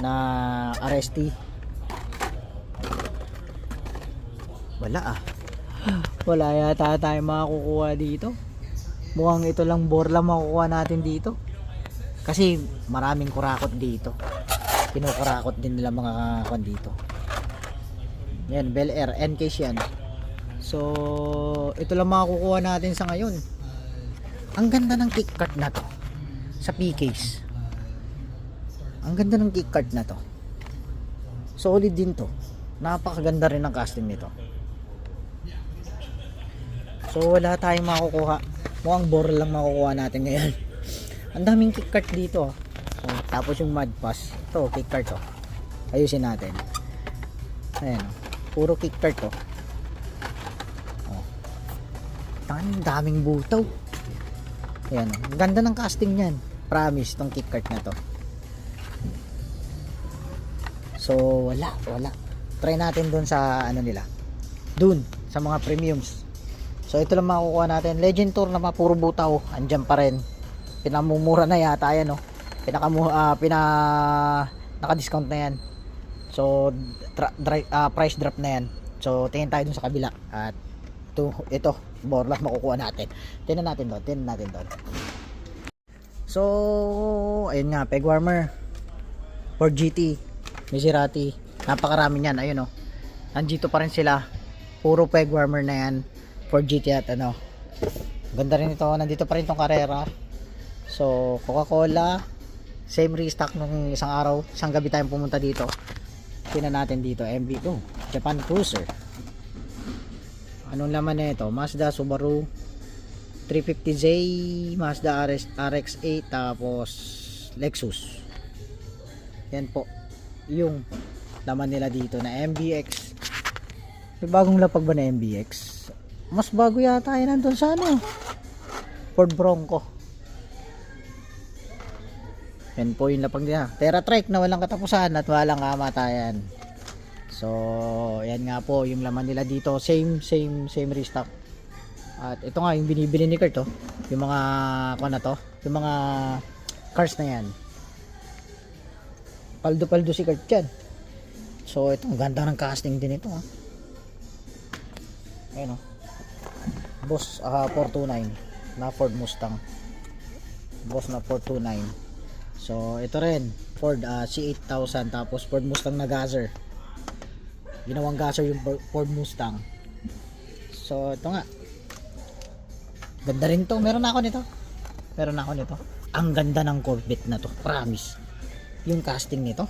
na RST. Wala wala yata tayong makukuha dito. Mukhang ito lang bore lang makukuha natin dito, kasi maraming kurakot dito. Kinukurakot din nila mga kwan dito. Yan, Bel Air, N-case yan. So ito lang makukuha natin sa ngayon. Ang ganda ng kick cart na to sa P-case. Ang ganda ng kick cart na to. Solid din to. Napakaganda rin ng casting nito. So wala tayong makukuha. Mukhang bore lang makukuha natin ngayon. Ang daming kick cart dito. So, tapos yung mud pass. Ito, kick cart to. Ayusin natin. Ayan. Puro kick cart to. Oh. Ang daming butaw. Ayan. Ang ganda ng casting niyan. Promise, tong kick cart na to. So wala. Try natin dun sa ano nila. Dun sa mga premiums. So ito lang makukuha natin. Legend Tour na puro butaw, andyan pa rin. Pinamumura na yata yan, no. Naka-discount na yan. So price drop na yan. So tingin tayo dun sa kabila. At ito bore lang makukuha natin. Tingnan natin doon. So ayun nga, peg warmer Ford GT, Maserati. Napakarami niyan, ayun, no. Nandito pa rin sila. Puro peg warmer na yan. Ford GT at ano. Ganda rin ito. Nandito pa rin tong Carrera. So Coca-Cola, same restock nung isang araw. Isang gabi tayong pumunta dito. Tingnan natin dito, MV2, Japan Cruiser. Anong laman na ito? Mazda, Subaru 350Z, Mazda RX-8, tapos Lexus. Yan po yung laman nila dito na MBX. May bagong lapag ba na MBX? Mas bago yata yun nandun sa ano, Ford Bronco. Yan po yung lapag niya. TerraTrike na walang katapusan at walang kamatayan. So yan nga po yung laman nila dito. Same restock. At ito nga yung binibili ni Kurt, oh. Yung mga na to, yung mga cars na yan. Paldo si Kurt yan. So ito, ang ganda ng casting din ito, ah. Ayun, oh. Boss 429 na Ford Mustang. Boss na 429. So ito rin Ford C8000, tapos Ford Mustang na Gazzer. Ginawang Gazzer yung Ford Mustang. So ito nga, ganda rin to. Meron na ako nito. Ang ganda ng Corvette na to, promise. Yung casting nito